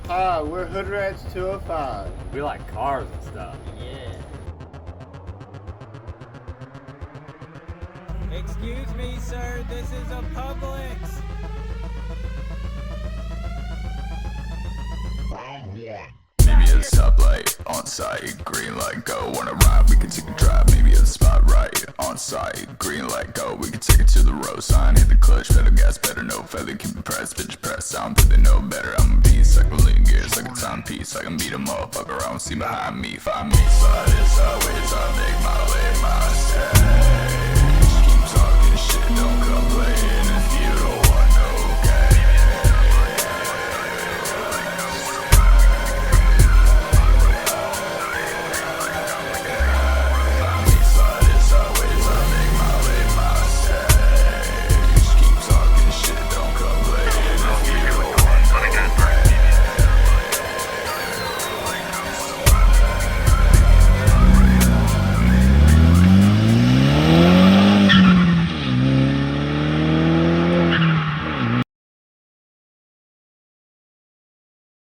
Hi, we're Hoodratz205. We like cars and stuff. Yeah. Excuse me, sir, this is a Publix. Round one. Maybe a stoplight on site, green light go. Wanna ride? We can take a drive. Maybe a spot right on site, green light go. We can take it to the road sign. Hit the clutch, pedal gas, better no feather. Keep it pressed, bitch press. I don't think they know better. I'm a beast, like a lean gears, like a timepiece. I can beat a motherfucker. I don't see behind me. Find me sliding sideways. I make my way, my stage. Keep talking shit, don't complain if you don't want no gain.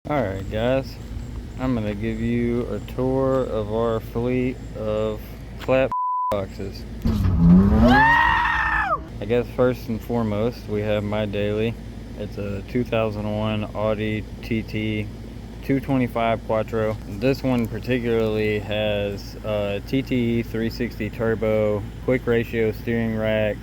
Alright guys, I'm going to give you a tour of our fleet of clap boxes. I guess first and foremost we have my daily. It's a 2001 Audi TT 225 Quattro. This one particularly has TT 360 turbo, quick ratio steering rack,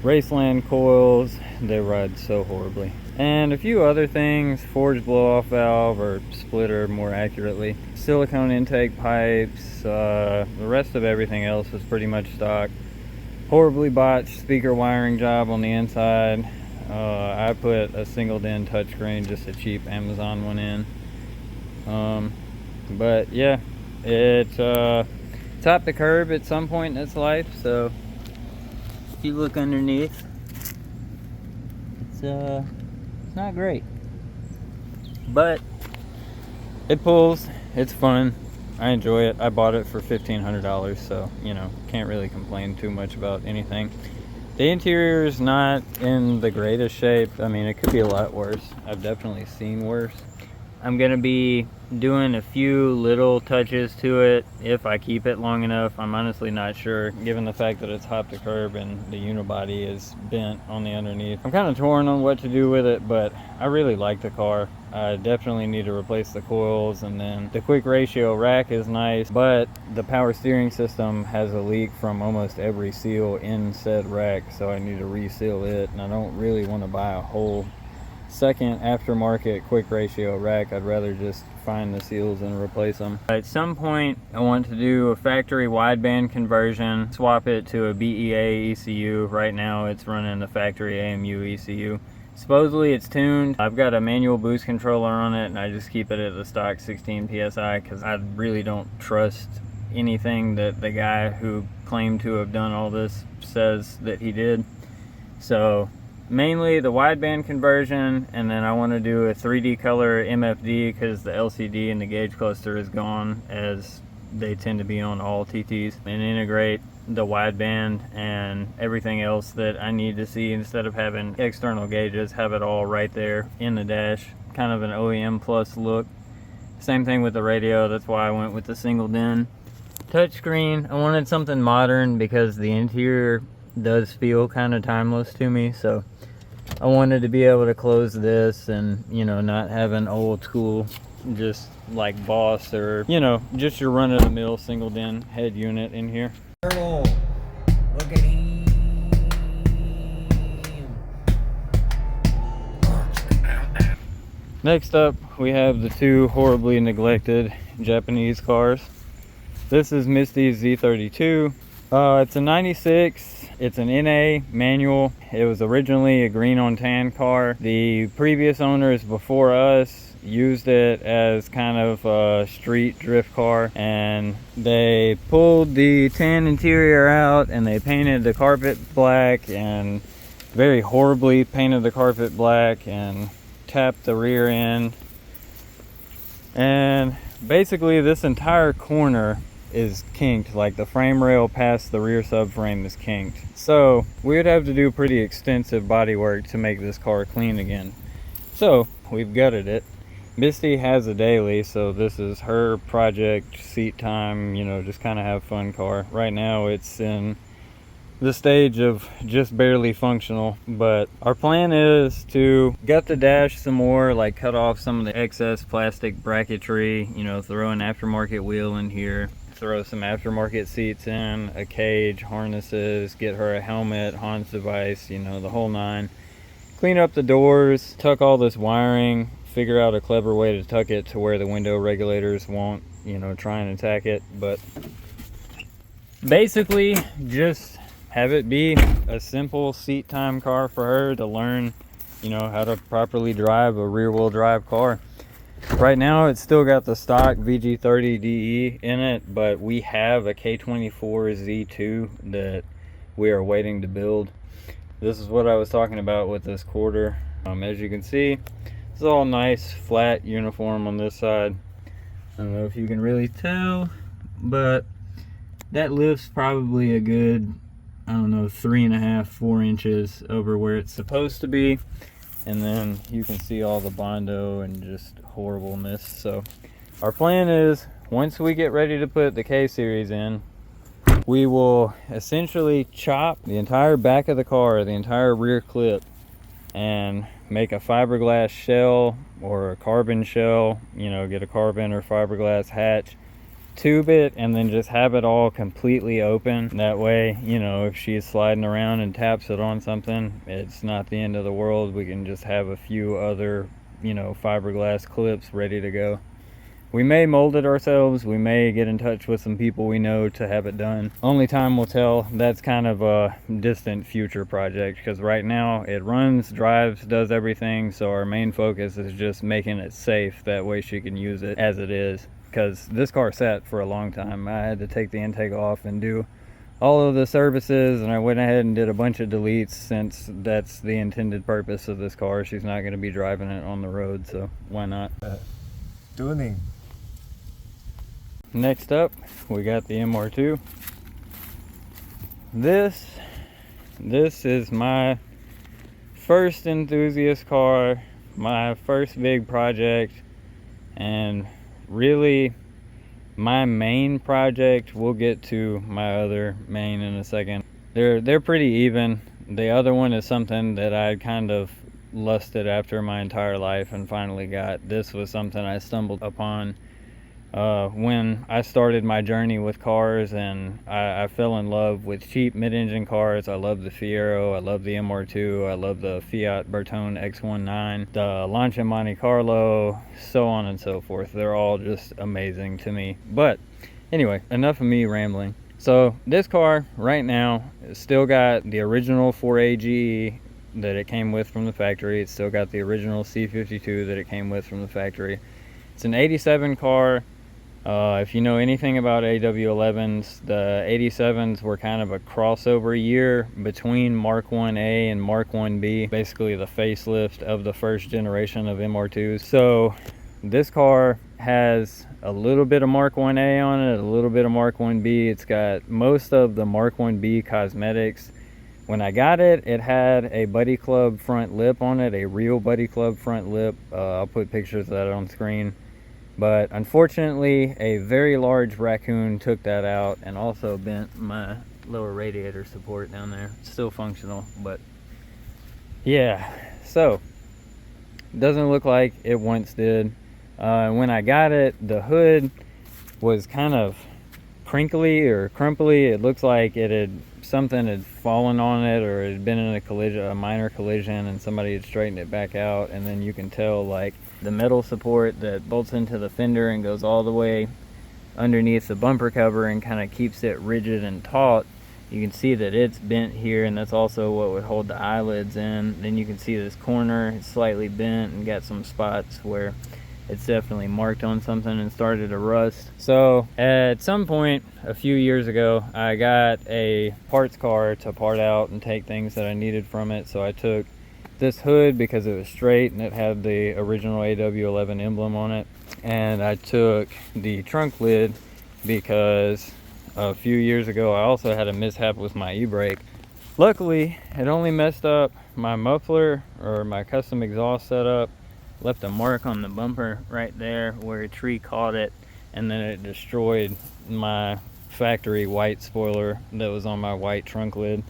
Raceland coils. They ride so horribly. And a few other things, forged blow-off valve, or splitter more accurately, silicone intake pipes. The rest of everything else is pretty much stock. Horribly botched speaker wiring job on the inside. I put a single DIN touchscreen, just a cheap Amazon one in. But yeah, it topped the curb at some point in its life, so if you look underneath, it's not great, but it pulls. It's fun. I enjoy it. I bought it for $1,500, so you know, can't really complain too much about anything. The interior is not in the greatest shape. I mean, it could be a lot worse. I've definitely seen worse. I'm gonna be doing a few little touches to it if I keep it long enough. I'm honestly not sure, given the fact that it's hopped the curb and the unibody is bent on the underneath. I'm kind of torn on what to do with it, but I really like the car. I definitely need to replace the coils, and then the quick ratio rack is nice, but the power steering system has a leak from almost every seal in said rack, so I need to reseal it, and I don't really want to buy a whole second aftermarket quick ratio rack. I'd rather just find the seals and replace them. At some point I want to do a factory wideband conversion, swap it to a BEA ECU. Right now it's running the factory AMU ECU. Supposedly it's tuned. I've got a manual boost controller on it, and I just keep it at the stock 16 PSI because I really don't trust anything that the guy who claimed to have done all this says that he did. So mainly the wideband conversion, and then I want to do a 3D color MFD because the LCD and the gauge cluster is gone, as they tend to be on all TTs, and integrate the wideband and everything else that I need to see. Instead of having external gauges, have it all right there in the dash, kind of an OEM plus look. Same thing with the radio. That's why I went with the single DIN touchscreen. I wanted something modern because the interior does feel kind of timeless to me, so I wanted to be able to close this and, you know, not have an old school, just like Boss, or, you know, just your run-of-the-mill single DIN head unit in here. Turtle, look at him. Next up, we have the two horribly neglected Japanese cars. This is Misty's Z32. It's a 96. It's an NA manual. It was originally a green on tan car. The previous owners before us used it as kind of a street drift car, and they pulled the tan interior out and they painted the carpet black, and very horribly painted the carpet black, and tapped the rear end. And basically this entire corner is kinked, like the frame rail past the rear subframe is kinked. So we would have to do pretty extensive body work to make this car clean again. So we've gutted it Misty has a daily, so this is her project, seat time, you know, just kind of have fun car. Right now it's in the stage of just barely functional, but our plan is to gut the dash some more, like cut off some of the excess plastic bracketry, you know, throw an aftermarket wheel in here, throw some aftermarket seats in, a cage, harnesses, get her a helmet, Hans device, you know, the whole nine. Clean up the doors, tuck all this wiring, figure out a clever way to tuck it to where the window regulators won't, you know, try and attack it. But basically just have it be a simple seat time car for her to learn, you know, how to properly drive a rear wheel drive car. Right now it's still got the stock VG30DE in it, but we have a K24Z2 that we are waiting to build. This is what I was talking about with this quarter. As you can see, it's all nice, flat, uniform on this side. I don't know if you can really tell, but that lift's probably a good, I don't know, 3.5, 4 inches over where it's supposed to be. And then you can see all the Bondo and just horribleness. So our plan is, once we get ready to put the K-Series in, we will essentially chop the entire back of the car, the entire rear clip, and make a fiberglass shell or a carbon shell, you know, get a carbon or fiberglass hatch, tube it, and then just have it all completely open. That way, you know, if she's sliding around and taps it on something, it's not the end of the world. We can just have a few other, you know, fiberglass clips ready to go. We may mold it ourselves, we may get in touch with some people we know to have it done. Only time will tell. That's kind of a distant future project, because right now it runs, drives, does everything, so our main focus is just making it safe. That way she can use it as it is, because this car sat for a long time. I had to take the intake off and do all of the services, and I went ahead and did a bunch of deletes, since that's the intended purpose of this car. She's not going to be driving it on the road, so why not? Tuning. Next up, we got the MR2. This is my first enthusiast car, my first big project, and really my main project. We'll get to my other main in a second. They're pretty even. The other one is something that I kind of lusted after my entire life and finally got. This was something I stumbled upon when I started my journey with cars, and I fell in love with cheap mid-engine cars. I love the Fiero, I love the MR2, I love the Fiat Bertone X19, the Lancia Monte Carlo, so on and so forth. They're all just amazing to me. But anyway, enough of me rambling. So this car right now still got the original 4AGE that it came with from the factory. It's still got the original C52 that it came with from the factory. It's an 87 car. If you know anything about AW11s, the 87s were kind of a crossover year between Mark 1A and Mark 1B, basically the facelift of the first generation of MR2s. So this car has a little bit of Mark 1A on it, a little bit of Mark 1B. It's got most of the Mark 1B cosmetics. When I got it, it had a Buddy Club front lip on it, a real Buddy Club front lip. I'll put pictures of that on screen. But unfortunately, a very large raccoon took that out and also bent my lower radiator support down there. It's still functional, but yeah. So, doesn't look like it once did. When I got it, the hood was kind of crinkly or crumply. It looks like something had fallen on it, or it had been in a minor collision, and somebody had straightened it back out. And then you can tell, like, the metal support that bolts into the fender and goes all the way underneath the bumper cover and kind of keeps it rigid and taut. You can see that it's bent here, and that's also what would hold the eyelids in. Then you can see this corner, it's slightly bent and got some spots where it's definitely marked on something and started to rust. So at some point a few years ago, I got a parts car to part out and take things that I needed from it. So I took this hood because it was straight and it had the original AW11 emblem on it, and I took the trunk lid because a few years ago I also had a mishap with my e-brake. Luckily, it only messed up my muffler or my custom exhaust setup left a mark on the bumper right there where a tree caught it, and then it destroyed my factory white spoiler that was on my white trunk lid.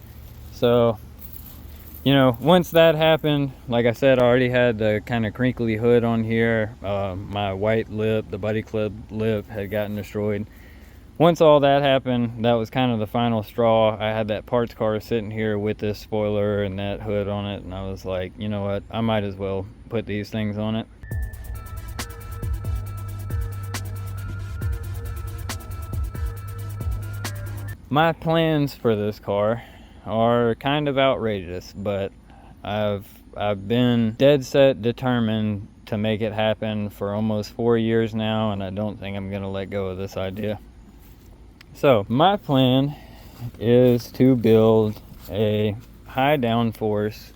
So, you know, once that happened, like I said, I already had the kind of crinkly hood on here. My white lip, the buddy clip lip, had gotten destroyed. Once all that happened, that was kind of the final straw. I had that parts car sitting here with this spoiler and that hood on it, and I was like, you know what, I might as well put these things on it. My plans for this car are kind of outrageous, but I've been dead set determined to make it happen for almost 4 years now, and I don't think I'm gonna let go of this idea. So my plan is to build a high downforce,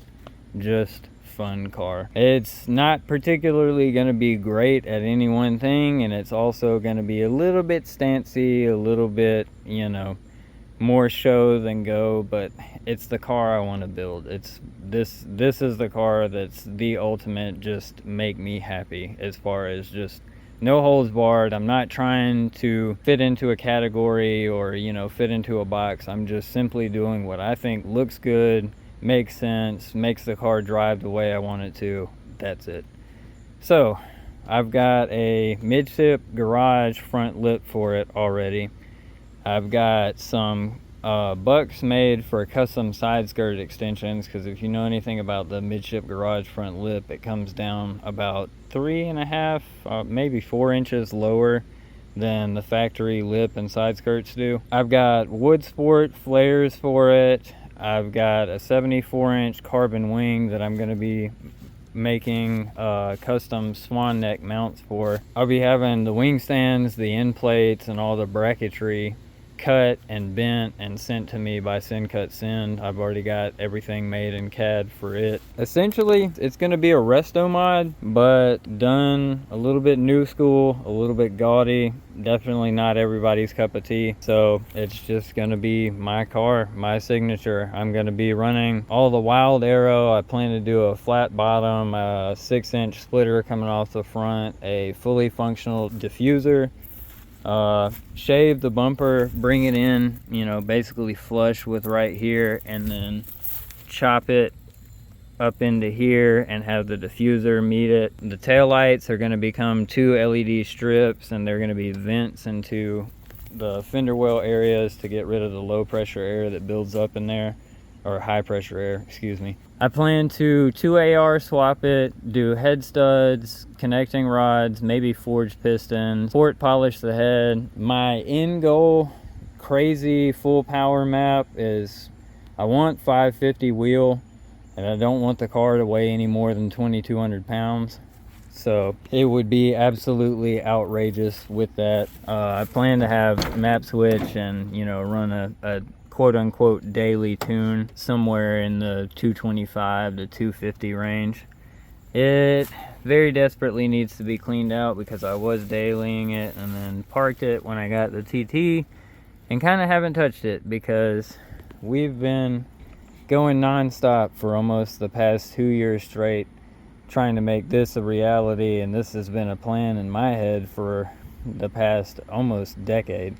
just fun car. It's not particularly going to be great at any one thing, and it's also going to be a little bit stancy, a little bit, you know, more show than go, but it's the car I want to build. It's this is the car that's the ultimate just make me happy, as far as just no holds barred. I'm not trying to fit into a category or, you know, fit into a box. I'm just simply doing what I think looks good, makes sense, makes the car drive the way I want it to. That's it. So I've got a midship garage front lip for it already. I've got some bucks made for custom side skirt extensions, because if you know anything about the midship garage front lip, it comes down about 3.5 maybe 4 inches lower than the factory lip and side skirts do. I've got wood sport flares for it. I've got a 74-inch carbon wing that I'm going to be making custom swan neck mounts for. I'll be having the wing stands, the end plates, and all the bracketry cut and bent and sent to me by Send Cut Send. I've already got everything made in CAD for it. Essentially, it's going to be a resto mod, but done a little bit new school, a little bit gaudy. Definitely not everybody's cup of tea. So it's just going to be my car, my signature. I'm going to be running all the Wild Arrow. I plan to do a flat bottom, a 6-inch splitter coming off the front, a fully functional diffuser. Shave the bumper, bring it in, you know, basically flush with right here, and then chop it up into here and have the diffuser meet it. The taillights are going to become 2 LED strips, and they're going to be vents into the fender well areas to get rid of the low pressure air that builds up in there, or high pressure air, excuse me. I plan to 2AR swap it, do head studs, connecting rods, maybe forged pistons, port polish the head. My end goal, crazy full power map, is I want 550 wheel, and I don't want the car to weigh any more than 2,200 pounds. So it would be absolutely outrageous with that. I plan to have map switch and, you know, run a quote-unquote daily tune somewhere in the 225 to 250 range. It very desperately needs to be cleaned out, because I was dailying it and then parked it when I got the TT and kind of haven't touched it, because we've been going non-stop for almost the past 2 years straight trying to make this a reality, and this has been a plan in my head for the past almost decade.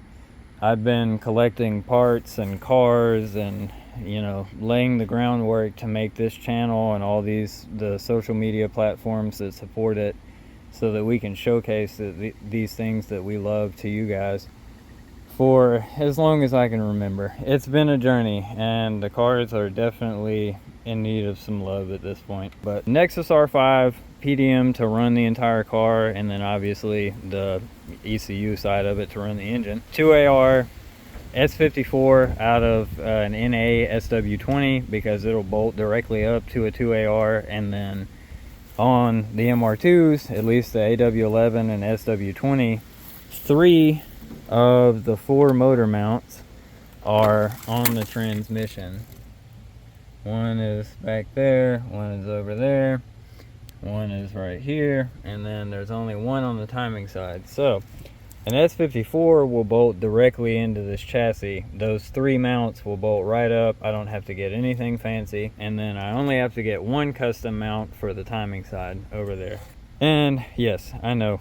I've been collecting parts and cars and, you know, laying the groundwork to make this channel and all the social media platforms that support it, so that we can showcase these things that we love to you guys for as long as I can remember. It's been a journey, and the cars are definitely in need of some love at this point. But Nexus R5 PDM to run the entire car, and then obviously the ECU side of it to run the engine. 2AR S54 out of an NA SW20, because it'll bolt directly up to a 2AR, and then on the MR2s, at least the AW11 and SW20, 3 of the 4 motor mounts are on the transmission. One is back there, one is over there, one is right here, and then there's only one on the timing side. So an S54 will bolt directly into this chassis. Those 3 mounts will bolt right up. I don't have to get anything fancy, and then I only have to get one custom mount for the timing side over there. And yes, I know.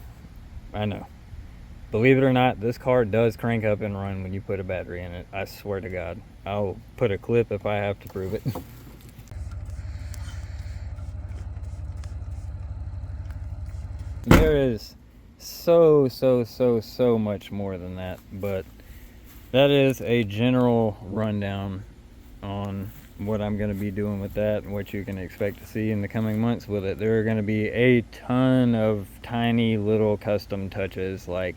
Believe it or not, this car does crank up and run when you put a battery in it. I swear to God. I'll put a clip if I have to prove it. There is so much more than that, but that is a general rundown on what I'm going to be doing with that and what you can expect to see in the coming months with it. There are going to be a ton of tiny little custom touches, like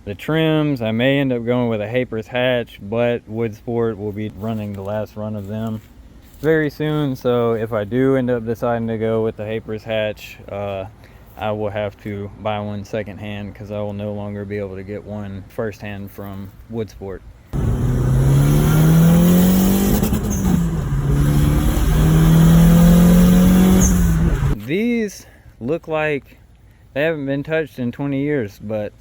the trims. I may end up going with a Hapers hatch, but Woodsport will be running the last run of them very soon. So if I do end up deciding to go with the Hapers hatch, I will have to buy one secondhand because I will no longer be able to get one firsthand from Woodsport. These look like they haven't been touched in 20 years, but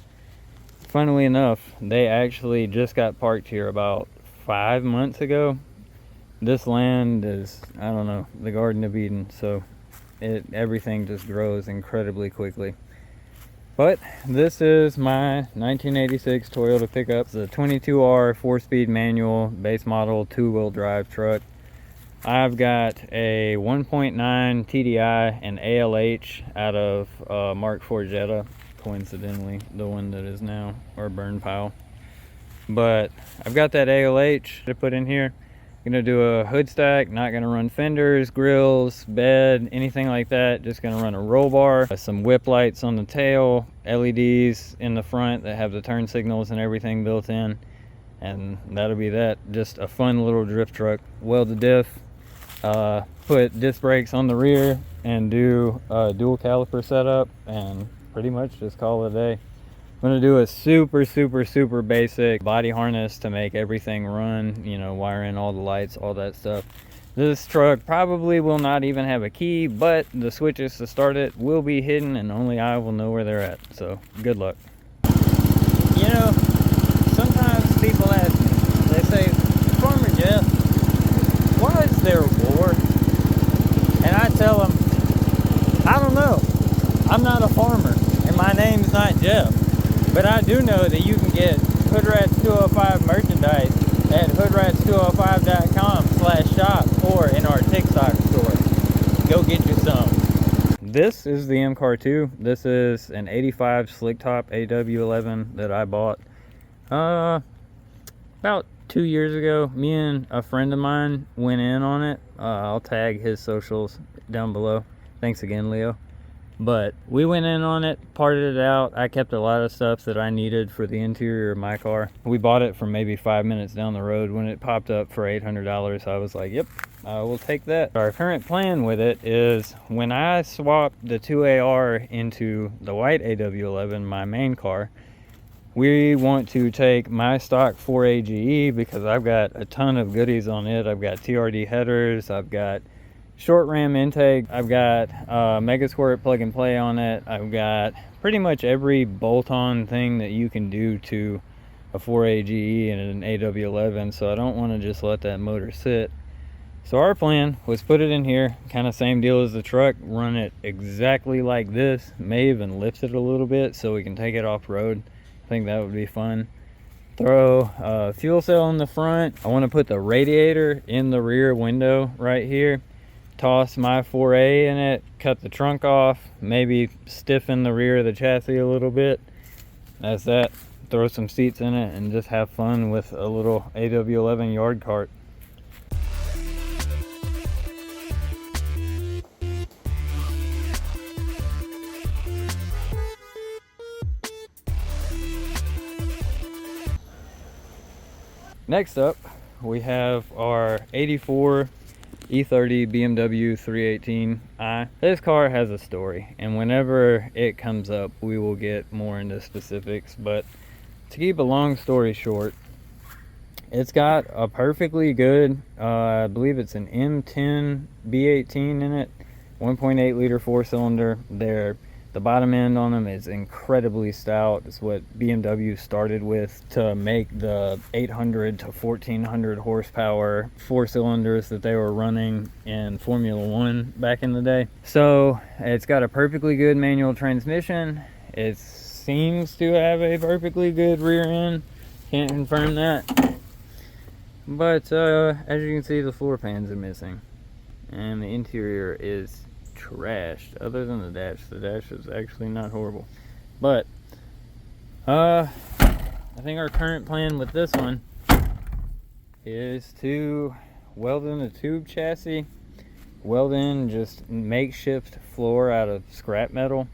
funnily enough, they actually just got parked here about 5 months ago. This land is, I don't know, the Garden of Eden, so everything just grows incredibly quickly. But this is my 1986 Toyota pickup. It's a 22R 4-speed manual base model 2-wheel drive truck. I've got a 1.9 TDI and ALH out of Mark IV Jetta, coincidentally the one that is now our burn pile. But I've got that ALH to put in here. Gonna do a hood stack, not gonna run fenders, grills, bed, anything like that. Just gonna run a roll bar, some whip lights on the tail, LEDs in the front that have the turn signals and everything built in, and that'll be that. Just a fun little drift truck. Weld the diff, put disc brakes on the rear, and do a dual caliper setup, and pretty much just call it a day. I'm gonna do a super basic body harness to make everything run, you know, wire in all the lights, all that stuff. This truck probably will not even have a key, but the switches to start it will be hidden and only I will know where they're at. So good luck. You know, sometimes people ask me, they say, Farmer Jeff, why is there war? And I tell them, I don't know. I'm not a farmer and my name's not Jeff. But I do know that you can get Hoodratz205 merchandise at hoodratz205.com/shop or in our TikTok store. Go get you some. This is the MR2. This is an 85 slick top AW11 that I bought about 2 years ago. Me and a friend of mine went in on it. I'll tag his socials down below. Thanks again, Leo. But we went in on it, parted it out. I kept a lot of stuff that I needed for the interior of my car. We bought it from maybe 5 minutes down the road. When it popped up for $800, I was like, yep, I will take that. Our current plan with it is when I swap the 2AR into the white AW11, my main car, we want to take my stock 4AGE because I've got a ton of goodies on it. I've got TRD headers, I've got short ram intake, I've got Mega Squirt plug and play on it, I've got pretty much every bolt-on thing that you can do to a 4AGE and an AW11, so I don't want to just let that motor sit. So our plan was put it in here, kind of same deal as the truck, run it exactly like this, may even lift it a little bit so we can take it off-road. I think that would be fun. Throw a fuel cell in the front. I want to put the radiator in the rear window right here. Toss my 4A in it, cut the trunk off, maybe stiffen the rear of the chassis a little bit. That's that. Throw some seats in it and just have fun with a little AW11 yard cart. Next up, we have our 84 E30 BMW 318i. This car has a story, and whenever it comes up, we will get more into specifics, but to keep a long story short, it's got a perfectly good, I believe it's an M10 B18 in it, 1.8 liter 4-cylinder. They're The bottom end on them is incredibly stout. It's what BMW started with to make the 800 to 1400 horsepower 4-cylinders that they were running in Formula One back in the day. So it's got a perfectly good manual transmission. It seems to have a perfectly good rear end. Can't confirm that. But as you can see, the floor pans are missing. And the interior is trashed, other than the dash. The dash is actually not horrible. But I think our current plan with this one is to weld in a tube chassis, weld in just makeshift floor out of scrap metal,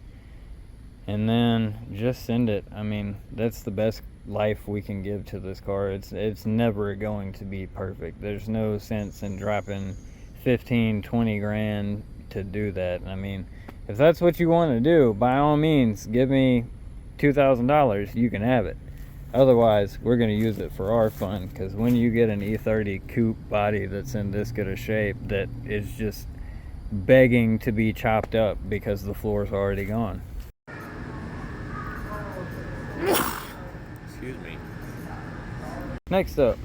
and then just send it. I mean, that's the best life we can give to this car. It's never going to be perfect. There's no sense in dropping 15-20 grand to do that. I mean, if that's what you want to do, by all means give me $2,000, you can have it. Otherwise, we're going to use it for our fun, because when you get an E30 coupe body that's in this good a shape that is just begging to be chopped up because the floor's already gone. Excuse me. Next up,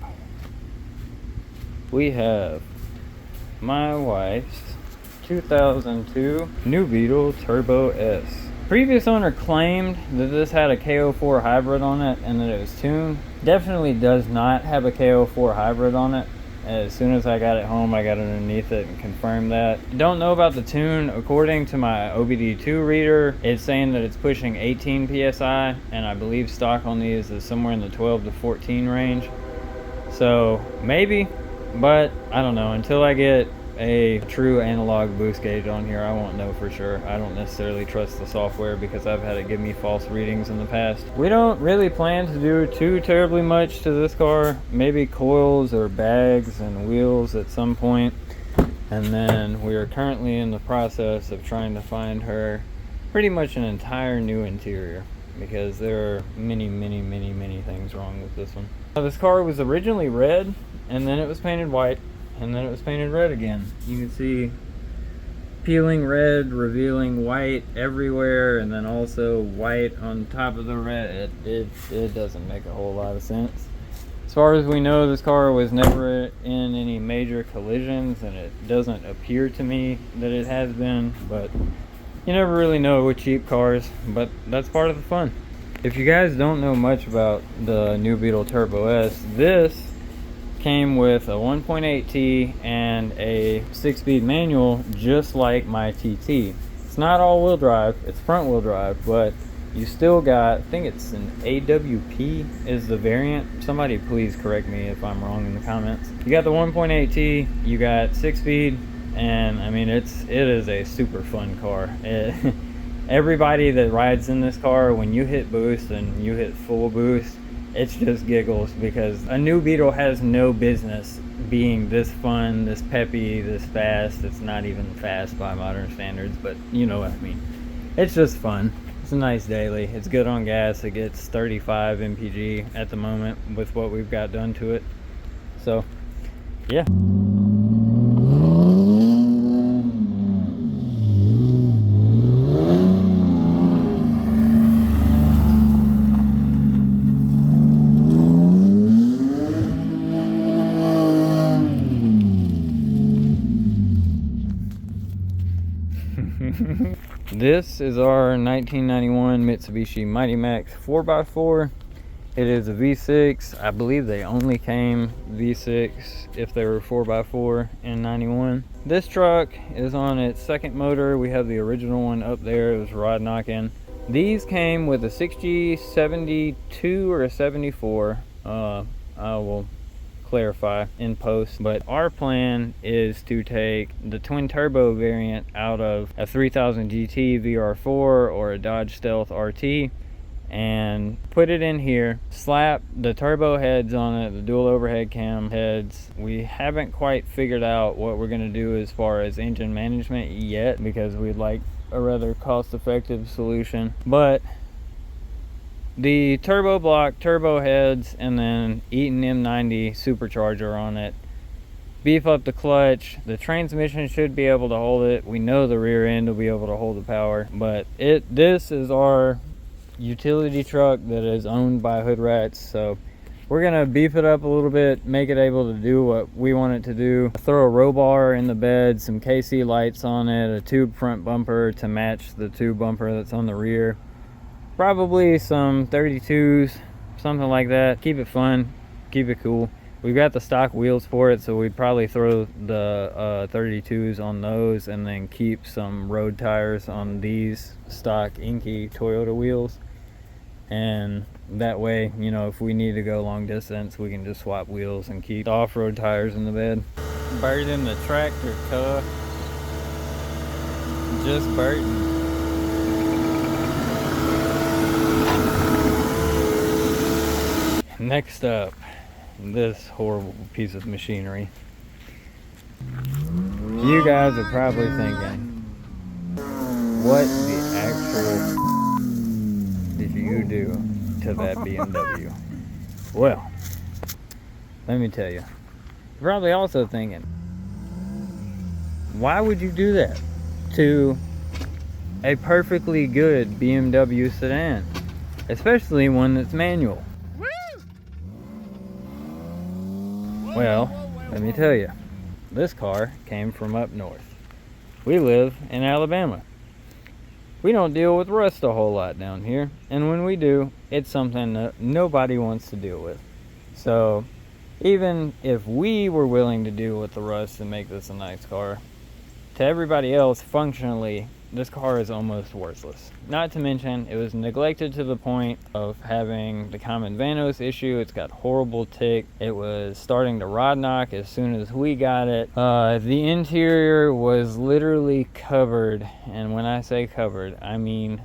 we have my wife's 2002 new Beetle Turbo S. Previous owner claimed that this had a KO4 hybrid on it and that it was tuned. Definitely does not have a KO4 hybrid on it. As soon as I got it home, I got underneath it and confirmed that. Don't know about the tune. According to my OBD2 reader, it's saying that it's pushing 18 PSI, and I believe stock on these is somewhere in the 12 to 14 range. So maybe, but I don't know. Until I get a true analog boost gauge on here, I won't know for sure. I don't necessarily trust the software because I've had it give me false readings in the past. We don't really plan to do too terribly much to this car. Maybe coils or bags and wheels at some point. And then we are currently in the process of trying to find her pretty much an entire new interior, because there are many things wrong with this one. Now, this car was originally red, and then it was painted white, and then it was painted red again. You can see peeling red, revealing white everywhere, and then also white on top of the red. It doesn't make a whole lot of sense. As far as we know, this car was never in any major collisions, and it doesn't appear to me that it has been, but you never really know with cheap cars, but that's part of the fun. If you guys don't know much about the new Beetle Turbo S, this came with a 1.8T and a 6-speed manual, just like my TT. It's not all-wheel drive, it's front-wheel drive, but you still got, I think it's an AWP is the variant. Somebody please correct me if I'm wrong in the comments. You got the 1.8T, you got 6-speed, and I mean, it is a super fun car. Everybody that rides in this car, when you hit boost and you hit full boost, it's just giggles, because a new Beetle has no business being this fun, this peppy, this fast. It's not even fast by modern standards, but you know what I mean. It's just fun. It's a nice daily. It's good on gas. It gets 35 mpg at the moment with what we've got done to it. So, yeah. This is our 1991 Mitsubishi Mighty Max 4x4. It is a V6. I believe they only came V6 if they were 4x4 in 91. This truck is on its second motor. We have the original one up there. It was rod knocking. These came with a 6G72 or a 74. I will clarify in post, but our plan is to take the twin turbo variant out of a 3000 GT VR4 or a Dodge Stealth RT and put it in here, slap the turbo heads on it, the dual overhead cam heads. We haven't quite figured out what we're going to do as far as engine management yet, because we'd like a rather cost-effective solution, but the turbo block, turbo heads, and then Eaton M90 supercharger on it. beef up the clutch. The transmission should be able to hold it. We know the rear end will be able to hold the power, but this is our utility truck that is owned by Hoodratz, so we're gonna beef it up a little bit, make it able to do what we want it to do. Throw a row bar in the bed, some KC lights on it, a tube front bumper to match the tube bumper that's on the rear, probably some 32s, something like that. Keep it fun, keep it cool. We've got the stock wheels for it, so we'd probably throw the 32s on those and then keep some road tires on these stock inky Toyota wheels. And that way, you know, if we need to go long distance, we can just swap wheels and keep the off-road tires in the bed. Bird in the tractor, cuh. Just birding. Next up, this horrible piece of machinery. You guys are probably thinking, what the actual did you do to that BMW? Well, let me tell you. You're probably also thinking, why would you do that to a perfectly good BMW sedan, especially one that's manual? Well, let me tell you, this car came from up north. We live in Alabama. We don't deal with rust a whole lot down here, and when we do, it's something that nobody wants to deal with. So even if we were willing to deal with the rust and make this a nice car, to everybody else, functionally, this car is almost worthless. Not to mention, it was neglected to the point of having the common Vanos issue. It's got horrible tick. It was starting to rod knock as soon as we got it. The interior was literally covered, and when I say covered, I mean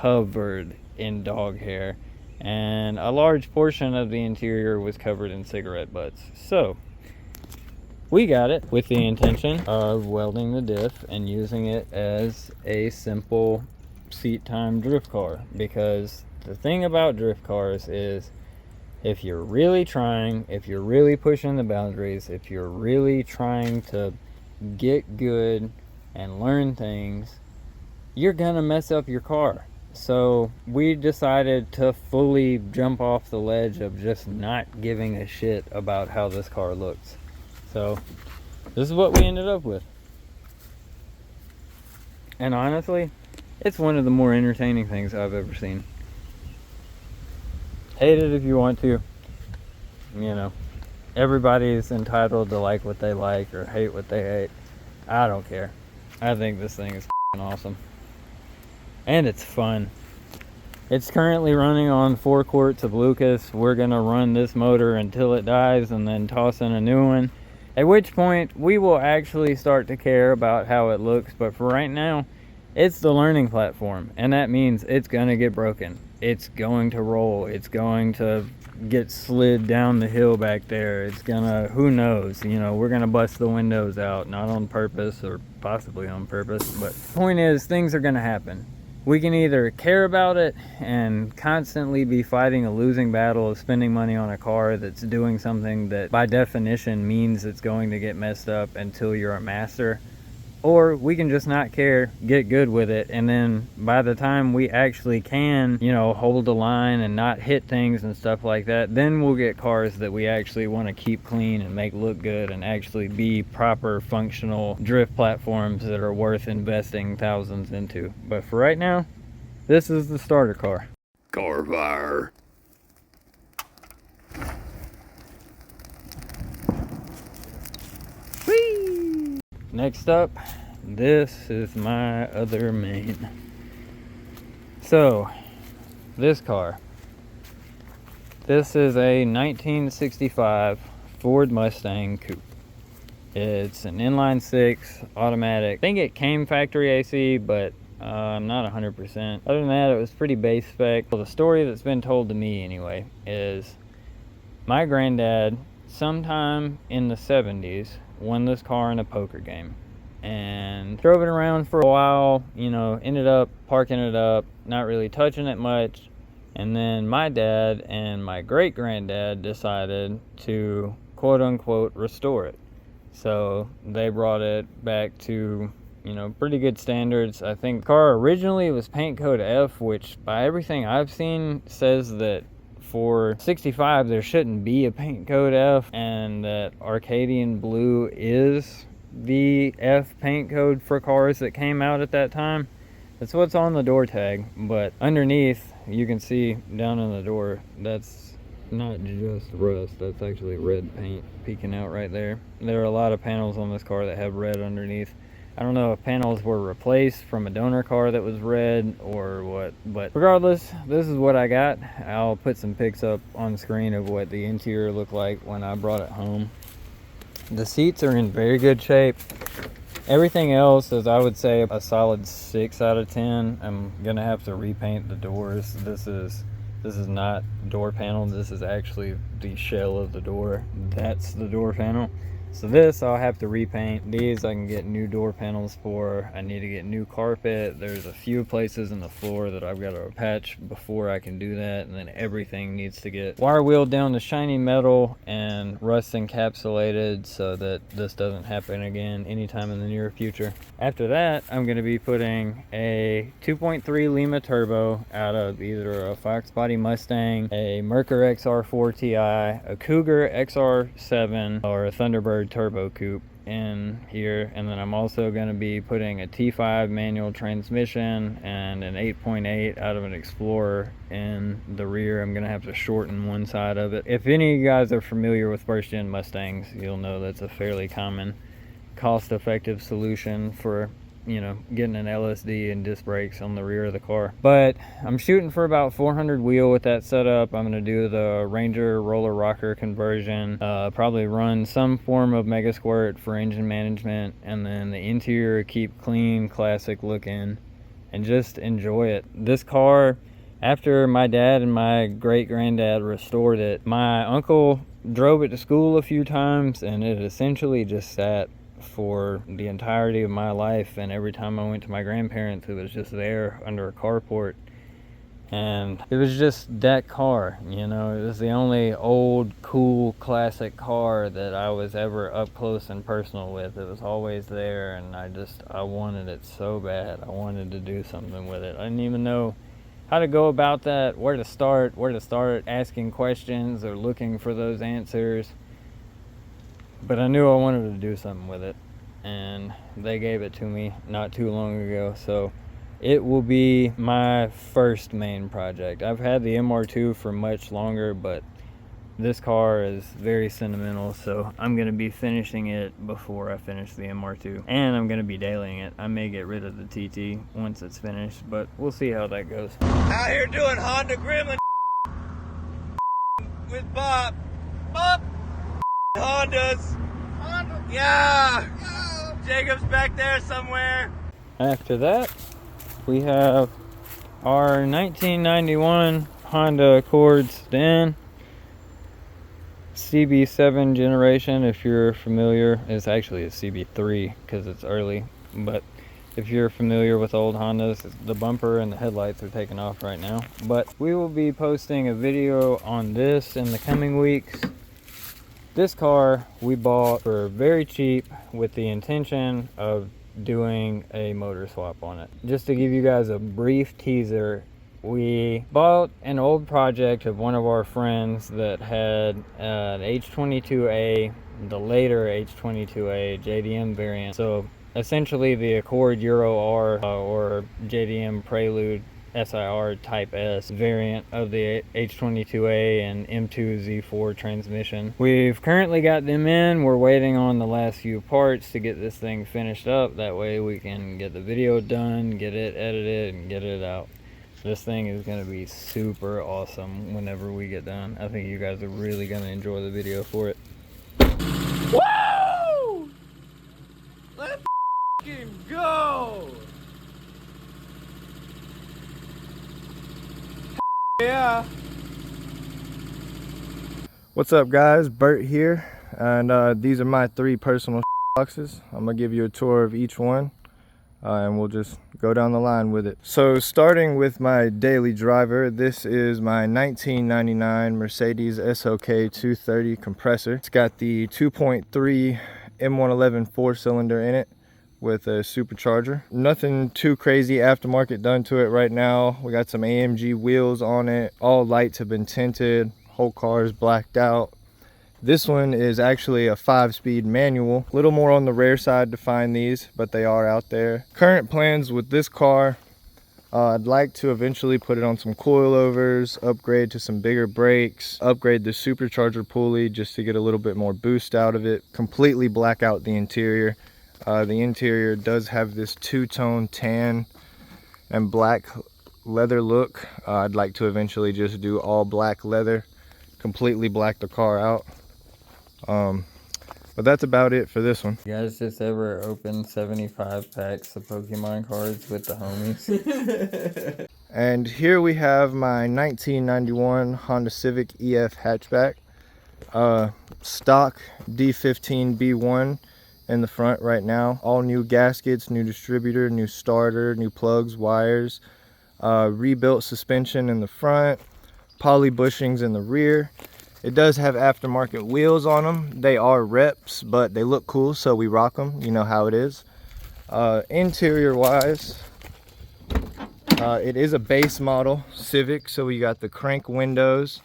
covered in dog hair. And a large portion of the interior was covered in cigarette butts. So we got it with the intention of welding the diff and using it as a simple seat time drift car, because the thing about drift cars is if you're really trying, if you're really pushing the boundaries, if you're really trying to get good and learn things, you're gonna mess up your car. So we decided to fully jump off the ledge of just not giving a shit about how this car looks. So this is what we ended up with. And honestly, it's one of the more entertaining things I've ever seen. Hate it if you want to. You know, everybody's entitled to like what they like or hate what they hate. I don't care. I think this thing is awesome. And it's fun. It's currently running on 4 quarts of Lucas. We're gonna run this motor until it dies and then toss in a new one. At which point, we will actually start to care about how it looks. But for right now, it's the learning platform. And that means it's going to get broken. It's going to roll. It's going to get slid down the hill back there. It's going to, who knows, you know, we're going to bust the windows out. Not on purpose or possibly on purpose. But the point is, things are going to happen. We can either care about it and constantly be fighting a losing battle of spending money on a car that's doing something that by definition means it's going to get messed up until you're a master, or we can just not care, get good with it, and then by the time we actually can, you know, hold the line and not hit things and stuff like that, then we'll get cars that we actually want to keep clean and make look good and actually be proper functional drift platforms that are worth investing thousands into. But for right now, this is the starter car. Car fire. Next up, this is my other main. So, this car. This is a 1965 Ford Mustang Coupe. It's an inline 6 automatic. I think it came factory AC, but I'm not 100%. Other than that, it was pretty base spec. Well, the story that's been told to me anyway is my granddad, sometime in the 70s, won this car in a poker game and drove it around for a while, you know, ended up parking it up, not really touching it much. And then my dad and my great granddad decided to quote unquote restore it. So they brought it back to, you know, pretty good standards. I think the car originally was paint code F, which by everything I've seen says that for 65 there shouldn't be a paint code F, and that Arcadian Blue is the F paint code for cars that came out at that time. That's what's on the door tag, but underneath you can see down in the door, that's not just rust, that's actually red paint peeking out right there. There are a lot of panels on this car that have red underneath. I don't know if panels were replaced from a donor car that was red or what, but regardless, this is what I got. I'll put some pics up on screen of what the interior looked like when I brought it home. The seats are in very good shape. Everything else is, I would say, a solid 6 out of 10. I'm gonna have to repaint the doors. This is not door panel. This is actually the shell of the door. That's the door panel. So this I'll have to repaint. These I can get new door panels for. I need to get new carpet. There's a few places in the floor that I've got to patch before I can do that, and then everything needs to get wire wheeled down to shiny metal and rust encapsulated so that this doesn't happen again anytime in the near future. After that, I'm going to be putting a 2.3 Lima Turbo out of either a Fox Body Mustang, a Merkur XR4 Ti, a Cougar XR7, or a Thunderbird Turbo Coupe in here. And then I'm also going to be putting a T5 manual transmission and an 8.8 out of an Explorer in the rear. I'm going to have to shorten one side of it. If any of you guys are familiar with first gen Mustangs, you'll know that's a fairly common cost-effective solution for, you know, getting an LSD and disc brakes on the rear of the car. But I'm shooting for about 400 wheel with that setup. I'm going to do the Ranger roller rocker conversion, probably run some form of Mega Squirt for engine management, and then the interior keep clean, classic looking, and just enjoy it. This car, after my dad and my great granddad restored it, my uncle drove it to school a few times, and it essentially just sat for the entirety of my life. And every time I went to my grandparents, it was just there under a carport, and it was just that car, you know. It was the only old cool classic car that I was ever up close and personal with. It was always there, and I wanted it so bad. I wanted to do something with it. I didn't even know how to go about that, where to start asking questions or looking for those answers. But I knew I wanted to do something with it, and they gave it to me not too long ago. So it will be my first main project. I've had the MR2 for much longer, but this car is very sentimental, so I'm going to be finishing it before I finish the MR2. And I'm going to be dailying it. I may get rid of the TT once it's finished, but we'll see how that goes. Out here doing Honda Gremlin with Bob. Hondas. Yeah. Jacob's back there somewhere. After that, we have our 1991 Honda Accord sedan, CB7 generation. If you're familiar, it's actually a CB3 because it's early, but if you're familiar with old Hondas, the bumper and the headlights are taken off right now. But we will be posting a video on this in the coming weeks. This car we bought for very cheap with the intention of doing a motor swap on it. Just to give you guys a brief teaser, we bought an old project of one of our friends that had an H22A, the later H22A JDM variant. So essentially the Accord Euro R or JDM Prelude SIR Type S variant of the H22A and M2 Z4 transmission. We've currently got them in. We're waiting on the last few parts to get this thing finished up. That way we can get the video done, get it edited, and get it out. This thing is going to be super awesome whenever we get done. I think you guys are really going to enjoy the video for it. Woo! Let's f***ing go! Yeah. What's up, guys? Bert here, and these are my 3 personal boxes. I'm gonna give you a tour of each one, and we'll just go down the line with it. So starting with my daily driver, this is my 1999 Mercedes SOK 230 compressor. It's got the 2.3 M111 4-cylinder in it with a supercharger. Nothing too crazy aftermarket done to it right now. We got some AMG wheels on it. All lights have been tinted. Whole car is blacked out. This one is actually a 5-speed manual. A little more on the rare side to find these, but they are out there. Current plans with this car, I'd like to eventually put it on some coilovers, upgrade to some bigger brakes, upgrade the supercharger pulley just to get a little bit more boost out of it, completely black out the interior. The interior does have this two-tone tan and black leather look. I'd like to eventually just do all black leather, completely black the car out. But that's about it for this one. You guys just ever opened 75 packs of Pokemon cards with the homies? And here we have my 1991 Honda Civic EF hatchback. Stock D15 B1 in the front right now. All new gaskets, new distributor, new starter, new plugs, wires, rebuilt suspension in the front, poly bushings in the rear. It does have aftermarket wheels on them. They are reps, but they look cool, so we rock them. You know how it is. Interior wise, it is a base model Civic, so we got the crank windows,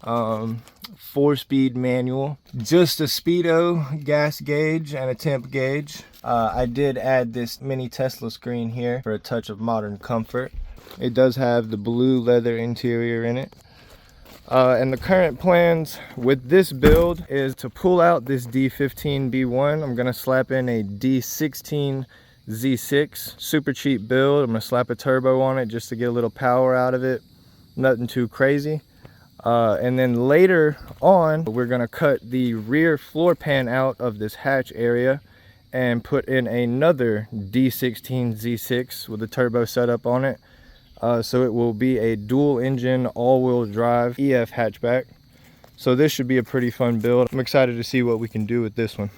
4-speed manual, just a speedo gas gauge and a temp gauge. I did add this mini Tesla screen here for a touch of modern comfort. It does have the blue leather interior in it. And the current plans with this build is to pull out this D15 B1. I'm gonna slap in a D16 Z6, super cheap build. I'm gonna slap a turbo on it just to get a little power out of it. Nothing too crazy. And then later on, we're gonna cut the rear floor pan out of this hatch area and put in another D16 Z6 with a turbo setup on it. So it will be a dual engine, all-wheel drive EF hatchback. So this should be a pretty fun build. I'm excited to see what we can do with this one.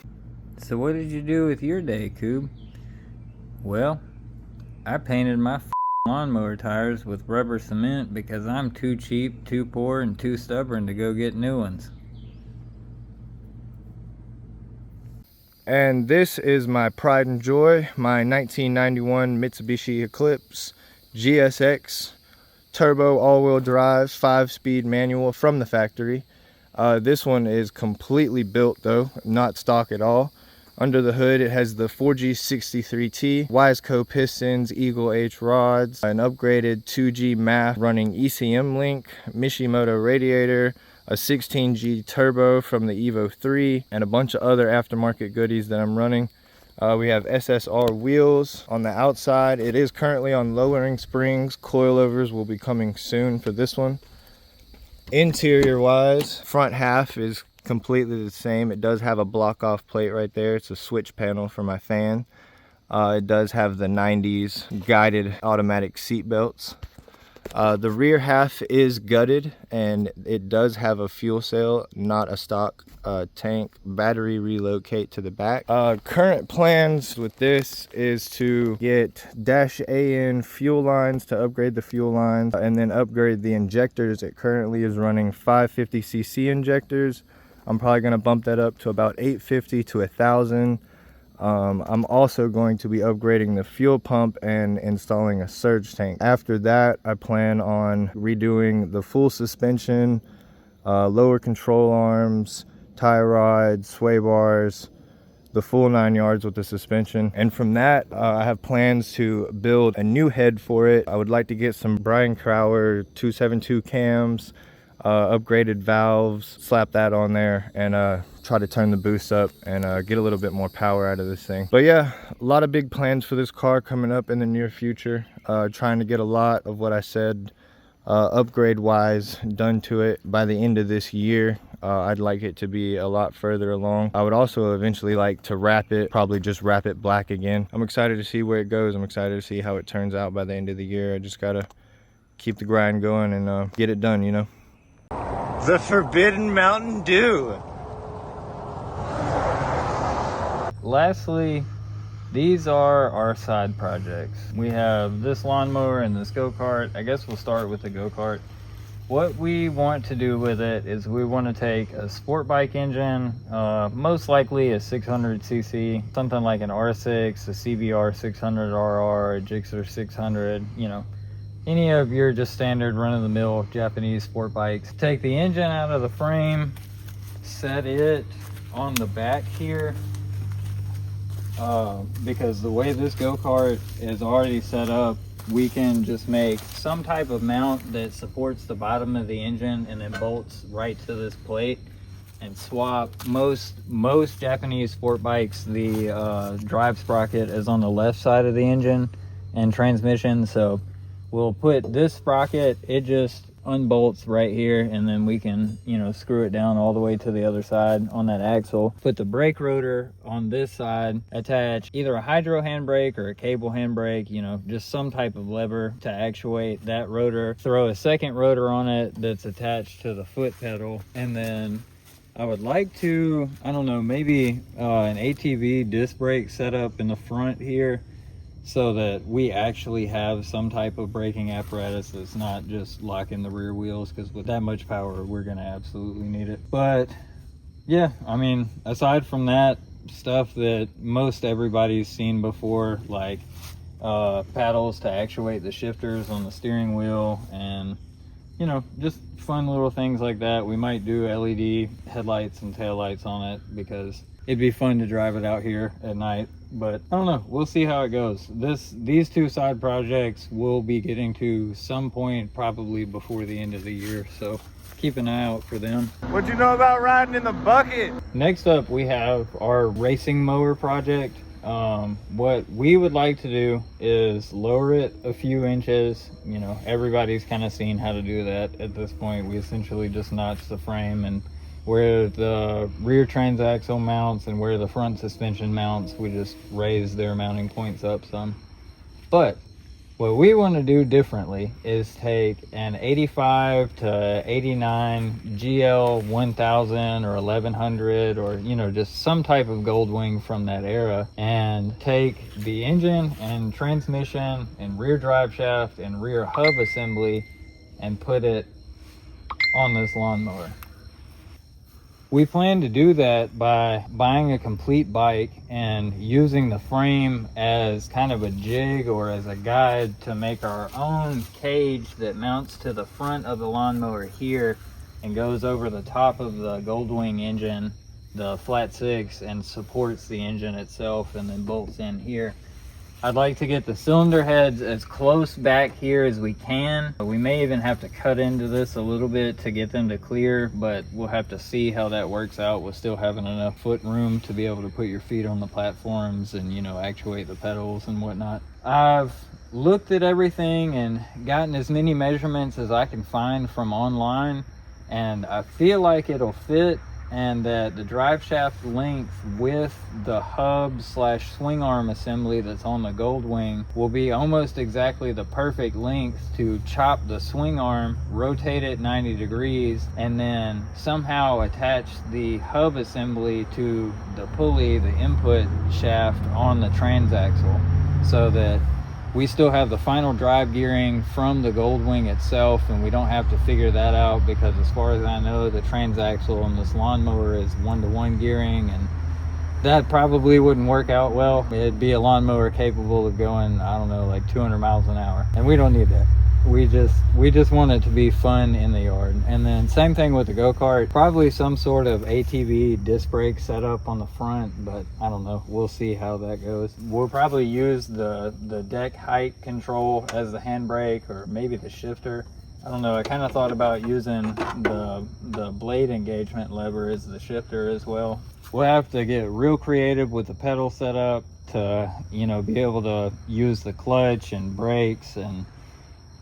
So what did you do with your day, Coob? Well, I painted my lawnmower tires with rubber cement because I'm too cheap, too poor, and too stubborn to go get new ones. And this is my pride and joy, my 1991 Mitsubishi Eclipse GSX turbo all-wheel drive 5-speed manual from the factory. This one is completely built though, not stock at all. Under the hood it has the 4G63T, Wiseco pistons, Eagle H rods, an upgraded 2G MAF running ECM link, Mishimoto radiator, a 16G turbo from the Evo 3, and a bunch of other aftermarket goodies that I'm running. We have SSR wheels on the outside. It is currently on lowering springs. Coilovers will be coming soon for this one. Interior wise, front half is completely the same. It does have a block off plate right there. It's a switch panel for my fan. It does have the 90s guided automatic seat belts. The rear half is gutted and it does have a fuel cell, not a stock tank. Battery relocate to the back. Current plans with this is to get -AN fuel lines to upgrade the fuel lines and then upgrade the injectors. It currently is running 550cc injectors. I'm probably going to bump that up to about 850 to 1000. I'm also going to be upgrading the fuel pump and installing a surge tank. After that, I plan on redoing the full suspension, lower control arms, tie rods, sway bars, the full 9 yards with the suspension. And from that, I have plans to build a new head for it. I would like to get some Brian Crower 272 cams, upgraded valves, slap that on there, and try to turn the boost up and get a little bit more power out of this thing. But yeah, a lot of big plans for this car coming up in the near future. Trying to get a lot of what I said upgrade wise done to it by the end of this year. I'd like it to be a lot further along. I would also eventually like to wrap it, probably just wrap it black again. I'm excited to see where it goes. I'm excited to see how it turns out by the end of the year. I just gotta keep the grind going and get it done, you know. The Forbidden Mountain Dew. Lastly, these are our side projects. We have this lawnmower and this go-kart. I guess we'll start with the go-kart. what we want to do with it is we want to take a sport bike engine, most likely a 600cc, something like an R6, a CBR 600RR, a Gixxer 600, you know, any of your just standard run-of-the-mill Japanese sport bikes. Take the engine out of the frame, set it on the back here, because the way this go-kart is already set up, we can just make some type of mount that supports the bottom of the engine and then bolts right to this plate, and swap. Most Japanese sport bikes, the drive sprocket is on the left side of the engine and transmission, so we'll put this sprocket, it just unbolts right here, and then we can, you know, screw it down all the way to the other side on that axle. Put the brake rotor on this side, attach either a hydro handbrake or a cable handbrake, you know, just some type of lever to actuate that rotor. Throw a second rotor on it that's attached to the foot pedal, and then I would like to, I don't know, maybe an ATV disc brake setup in the front here, so that we actually have some type of braking apparatus that's not just locking the rear wheels, because with that much power we're gonna absolutely need it. But yeah, I mean, aside from that stuff that most everybody's seen before, like paddles to actuate the shifters on the steering wheel, and you know, just fun little things like that. We might do LED headlights and taillights on it because it'd be fun to drive it out here at night. But I don't know, we'll see how it goes. These two side projects will be getting to some point probably before the end of the year, so keep an eye out for them. What you know about riding in the bucket? Next up, we have our racing mower project. What we would like to do is lower it a few inches. You know, everybody's kind of seen how to do that at this point. We essentially just notch the frame, and where the rear transaxle mounts and where the front suspension mounts, we just raise their mounting points up some. But what we want to do differently is take an 85 to 89 GL 1000 or 1100, or you know, just some type of Goldwing from that era, and take the engine and transmission and rear drive shaft and rear hub assembly and put it on this lawnmower. We plan to do that by buying a complete bike and using the frame as kind of a jig or as a guide to make our own cage that mounts to the front of the lawnmower here and goes over the top of the Goldwing engine, the flat six, and supports the engine itself and then bolts in here. I'd like to get the cylinder heads as close back here as we can. We may even have to cut into this a little bit to get them to clear, but we'll have to see how that works out with still having enough foot room to be able to put your feet on the platforms and, you know, actuate the pedals and whatnot. I've looked at everything and gotten as many measurements as I can find from online, and I feel like it'll fit, and that the drive shaft length with the hub slash swing arm assembly that's on the Goldwing will be almost exactly the perfect length to chop the swing arm, rotate it 90 degrees, and then somehow attach the hub assembly to the pulley, the input shaft on the transaxle, so that we still have the final drive gearing from the Goldwing itself, and we don't have to figure that out, because as far as I know, the transaxle on this lawnmower is 1-to-1 gearing, and that probably wouldn't work out well. It'd be a lawnmower capable of going, I don't know, like 200 miles an hour, and we don't need that. We just want it to be fun in the yard. And then same thing with the go-kart, probably some sort of ATV disc brake setup on the front, but I don't know, we'll see how that goes. We'll probably use the deck height control as the handbrake, or maybe the shifter. I don't know, I kind of thought about using the blade engagement lever as the shifter as well. We'll have to get real creative with the pedal setup to, you know, be able to use the clutch and brakes and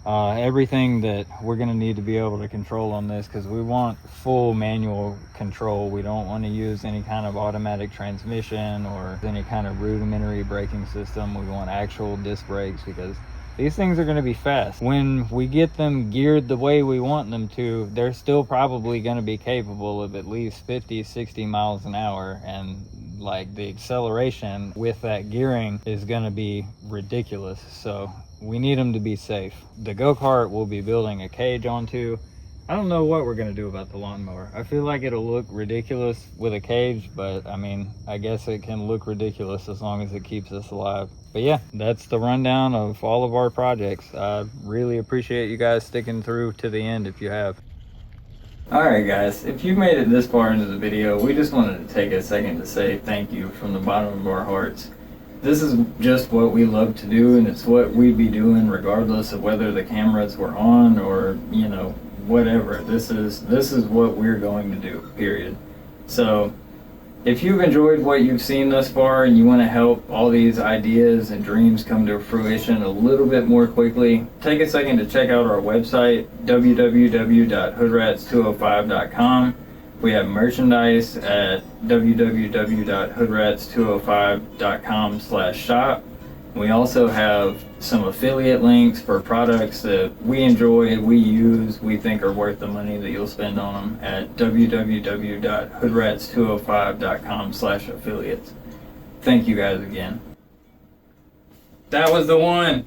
everything that we're going to need to be able to control on this, because we want full manual control. We don't want to use any kind of automatic transmission or any kind of rudimentary braking system. We want actual disc brakes, because these things are going to be fast. When we get them geared the way we want them to, they're still probably going to be capable of at least 50-60 miles an hour, and like the acceleration with that gearing is going to be ridiculous. So we need them to be safe. The go-kart we'll be building a cage onto. I don't know what we're gonna do about the lawnmower. I feel like it'll look ridiculous with a cage, but I mean, I guess it can look ridiculous as long as it keeps us alive. But yeah, that's the rundown of all of our projects. I really appreciate you guys sticking through to the end if you have. Alright guys, if you made it this far into the video, we just wanted to take a second to say thank you from the bottom of our hearts. This is just what we love to do, and it's what we'd be doing regardless of whether the cameras were on or, you know, whatever. This is what we're going to do, period. So if you've enjoyed what you've seen thus far and you want to help all these ideas and dreams come to fruition a little bit more quickly, take a second to check out our website, www.hoodratz205.com. We have merchandise at www.hoodratz205.com/shop. We also have some affiliate links for products that we enjoy, we use, we think are worth the money that you'll spend on them at www.hoodratz205.com/affiliates. Thank you guys again. That was the one.